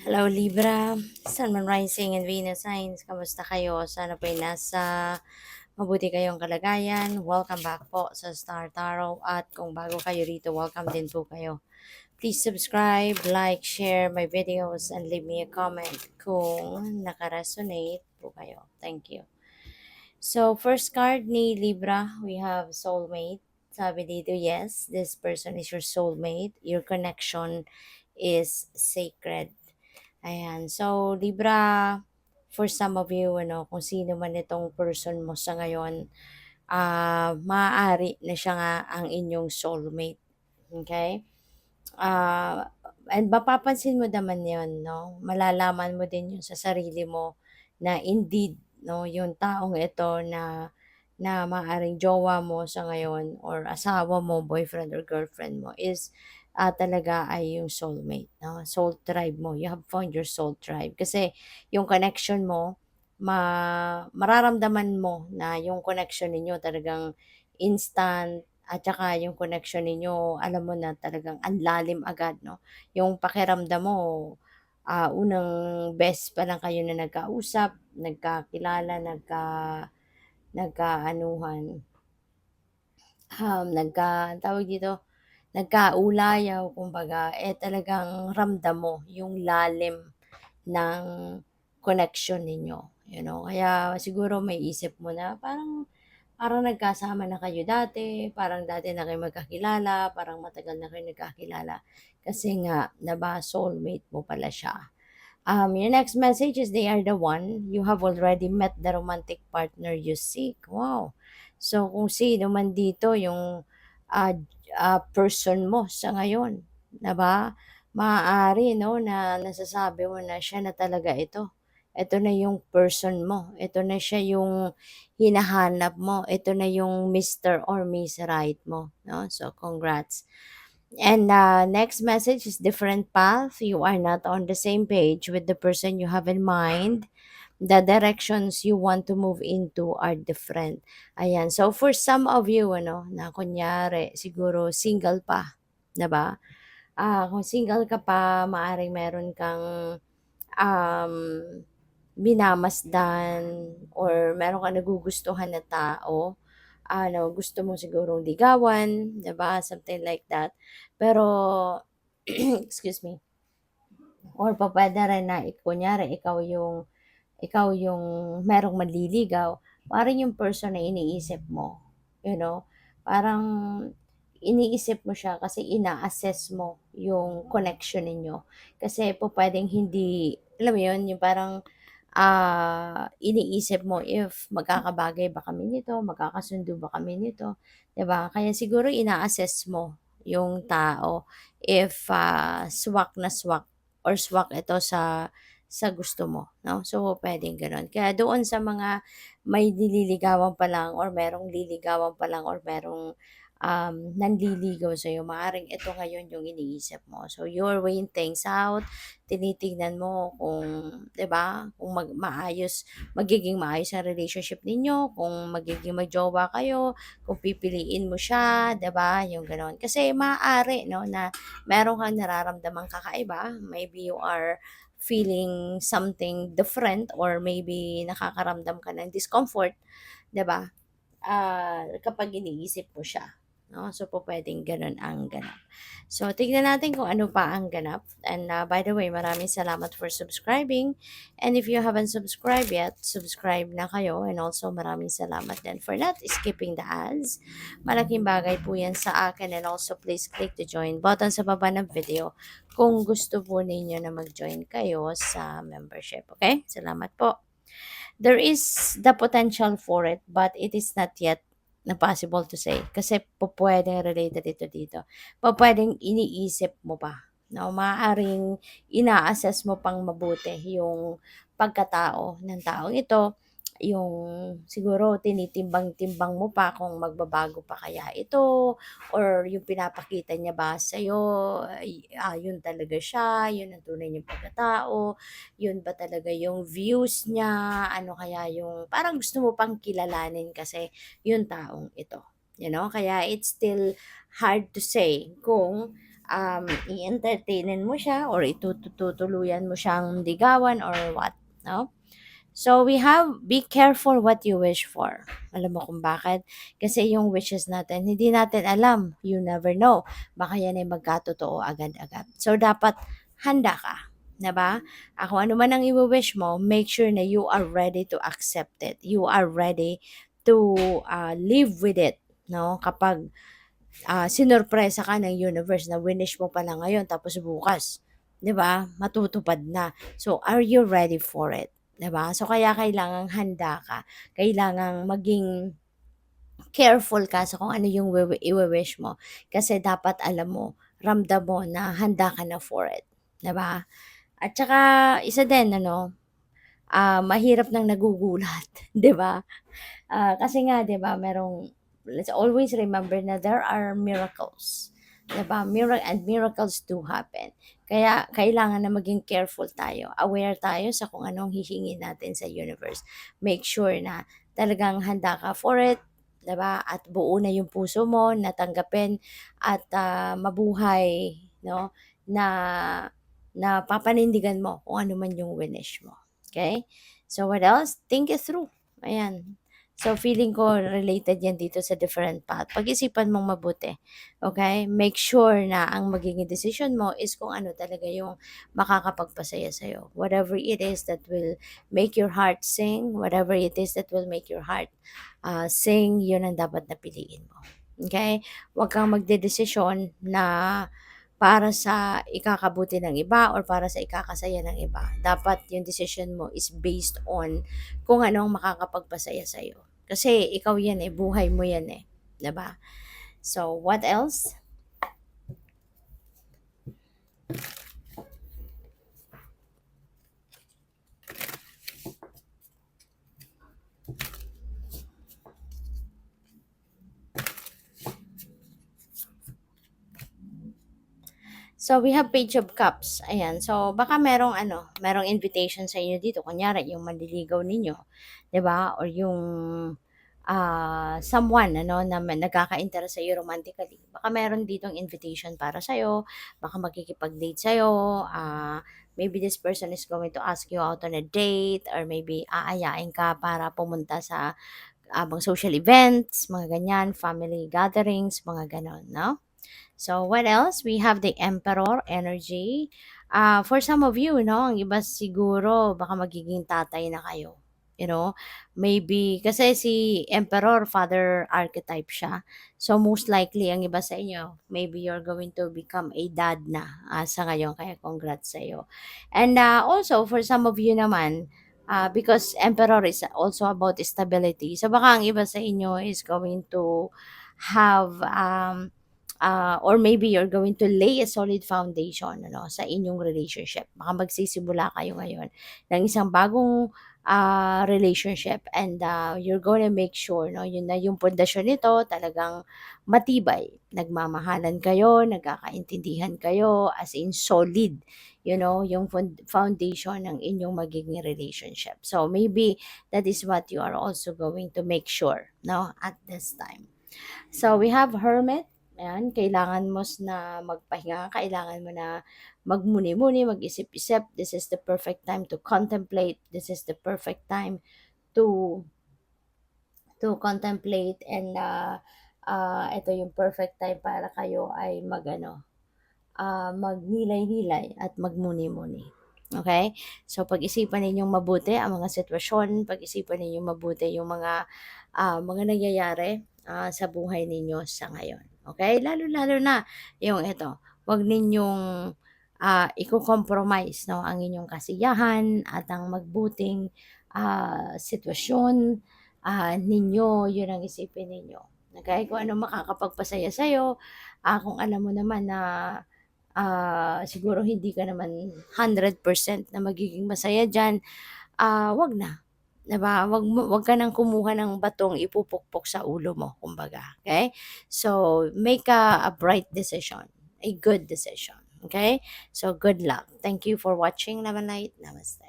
Hello Libra, Sun, Moon, Rising, and Venus Signs. Kamusta kayo? Sana po'y nasa mabuti kayong kalagayan. Welcome back po sa Star Tarot. At kung bago kayo rito, welcome din po kayo. Please subscribe, like, share my videos, and leave me a comment kung nakaresonate po kayo. Thank you. So, first card ni Libra, we have soulmate. Sabi dito, yes, this person is your soulmate. Your connection is sacred. Ayan. So, Libra, for some of you, kung sino man itong person mo sa ngayon, maaari na siya nga ang inyong soulmate. Okay? Ah, and mapapansin mo naman yon, no? Malalaman mo din yun sa sarili mo na indeed, no, yung taong ito na maaring jowa mo sa ngayon or asawa mo, boyfriend or girlfriend mo is talaga ay yung soulmate, no? Soul tribe mo. You have found your soul tribe. Kasi yung connection mo, mararamdaman mo na yung connection ninyo talagang instant, at saka yung connection ninyo, alam mo na talagang ang lalim agad, 'no? Yung pakiramdam mo, unang beses pa lang kayo na nagkausap, nagkakilala, nagkaanuhan, anong tawag dito, nagkaulayaw kumbaga, talagang ramdam mo yung lalim ng connection ninyo, Kaya siguro may isip mo na parang parang nagkasama na kayo dati, parang dati na kayo magkakilala, parang matagal na kayo nagkakilala. Kasi nga, soulmate mo pala siya. Your next message is they are the one. You have already met the romantic partner you seek. Wow. So, kung sino man dito yung ah, person mo sa ngayon, na ba? Maaari, no, na nasasabi mo na siya na talaga ito. Ito na yung person mo. Ito na siya yung hinahanap mo. Ito na yung Mr. or Miss Right mo. No? So, congrats. And next message is different path. You are not on the same page with the person you have in mind. The directions you want to move into are different. Ayan. So for some of you, na kunyari, siguro single pa, 'di ba? Kung single ka pa, maaring meron kang um, minamasdan or meron kang nagugustuhan na tao, gusto mo sigurong ligawan, 'di ba? Something like that. Pero excuse me. Or pupuwede rin na kunyari ikaw yung merong manliligaw, parang yung person na iniisip mo, you know, parang iniisip mo siya kasi ina-assess mo yung connection ninyo. Kasi pupuwedeng hindi, alam mo yun, yung parang iniisip mo if magkakabagay ba kami nito, magkakasundo ba kami nito, 'di ba? Kaya siguro ina-assess mo yung tao if swak na swak or swak ito sa gusto mo, 'no? So, puwedeng gano'n. Kaya doon sa mga may nililigawan pa lang or merong liligawan pa lang or merong nanliligaw sa'yo, maaaring ito ngayon yung iniisip mo. So, you're weighing things out, tinitingnan mo kung, 'di ba, kung magiging maayos ang relationship ninyo, kung magiging magjowa kayo, kung pipiliin mo siya, 'di ba, yung gano'n. Kasi maaari, 'no, na meron kang nararamdamang kakaiba, maybe you are feeling something different or maybe nakakaramdam ka ng discomfort, 'di ba? Kapag iniisip mo siya, 'no? So, pupuwedeng gano'n ang ganap. So, tignan natin kung ano pa ang ganap. And, by the way, maraming salamat for subscribing. And if you haven't subscribed yet, subscribe na kayo. And also, maraming salamat din for not skipping the ads. Malaking bagay po yan sa akin. And also, please click the join button sa baba ng video kung gusto po ninyo na mag-join kayo sa membership. Okay? Salamat po. There is the potential for it, but it is not yet na possible to say. Kasi pupuwedeng related ito dito. Pupuwedeng iniisip mo pa, 'no? Maaaring ina-assess mo pang mabuti yung pagkatao ng taong ito, yung siguro tinitimbang-timbang mo pa kung magbabago pa kaya ito or yung pinapakita niya ba sa'yo yun talaga siya, yun ang tunay niyang pagkatao, yun ba talaga yung views niya, ano kaya yung parang gusto mo pang kilalanin kasi yung taong ito, Kaya it's still hard to say kung i-entertainin mo siya or itutuluyan mo siyang ligawan or what, no? So we have be careful what you wish for. Alam mo kung bakit? Kasi yung wishes natin, hindi natin alam. You never know. Baka yan ay magkatotoo agad-agad. So dapat handa ka. 'Di ba? Kung ano man ang i-wish mo, make sure na you are ready to accept it. You are ready to live with it. No? Kapag sinurpresa ka ng universe na winish mo pala ngayon tapos bukas, 'di ba? Matutupad na. So are you ready for it? 'Di ba? So kaya kailangang handa ka. Kailangang maging careful ka sa kung ano yung iwi-wish mo. Kasi dapat alam mo, ramdam mo na handa ka na for it. 'Di ba? At saka isa din ano, mahirap ng nagugulat, 'di ba? Kasi nga 'di ba let's always remember na there are miracles. 'Di ba? And miracles do happen. Kaya kailangan na maging careful tayo. Aware tayo sa kung anong hihingi natin sa universe. Make sure na talagang handa ka for it, 'di ba? At buo na yung puso mo na tanggapin at mabuhay, no? Na na papanindigan mo kung ano man yung winish mo. Okay? So what else? Think it through. Ayan. So feeling ko related yan dito sa different path. Pag-isipan mong mabuti. Okay? Make sure na ang magiging decision mo is kung ano talaga yung makakapagpasaya sa'yo. Whatever it is that will make your heart sing, whatever it is that will make your heart sing, yun ang dapat na piliin mo. Okay? Huwag kang magdedesisyon na para sa ikakabuti ng iba or para sa ikakasaya ng iba. Dapat yung decision mo is based on kung anong makakapagpasaya sa'yo. Kasi ikaw yan eh, buhay mo yan eh. 'Di ba? So, what else? So, we have Page of Cups. Ayan. So, baka merong invitation sa inyo dito. Kunyari, yung manliligaw ninyo. 'Di ba? Or yung someone na nagkaka-interest sa iyo romantically. Baka meron ditong invitation para sa iyo. Baka makikipag-date sa iyo. Maybe this person is going to ask you out on a date or maybe aayain ka para pumunta sa mga social events, mga ganyan, family gatherings, mga ganon, no? So, what else? We have the Emperor energy. For some of you, no, ang iba siguro, baka magiging tatay na kayo. Maybe, kasi si Emperor, father archetype siya. So, most likely, ang iba sa inyo, maybe you're going to become a dad na sa ngayon. Kaya congrats sa iyo. And also, for some of you naman, because Emperor is also about stability. So, baka ang iba sa inyo is going to have or maybe you're going to lay a solid foundation sa inyong relationship. Baka magsisimula kayo ngayon ng isang bagong relationship and you're going to make sure yun na yung pundasyon nito talagang matibay. Nagmamahalan kayo, nagkakaintindihan kayo as in solid, yung foundation ng inyong magiging relationship. So maybe that is what you are also going to make sure at this time. So, we have hermit. Ayan, kailangan mo na magpahinga, kailangan mo na magmuni-muni, mag-isip-isip. This is the perfect time to contemplate. This is the perfect time to contemplate and ito yung perfect time para kayo ay magnilay-nilay at magmuni-muni. Okay? So, pag-isipan ninyong mabuti ang mga sitwasyon, pag-isipan ninyong mabuti yung mga nangyayari sa buhay ninyo sa ngayon. Okay? Lalo-lalo na yung ito, huwag ninyong i-compromise ang inyong kasiyahan at ang magbuting sitwasyon ninyo, yun ang isipin ninyo. Okay? Kung ano makakapagpasaya sa'yo, kung alam mo naman na siguro hindi ka naman 100% na magiging masaya diyan, wag na. 'Di ba? Wag ka nang kumuha ng batong ipupukpok sa ulo mo, kumbaga, okay? So, make a bright decision, a good decision, okay? So, good luck. Thank you for watching. Have a night. Namaste.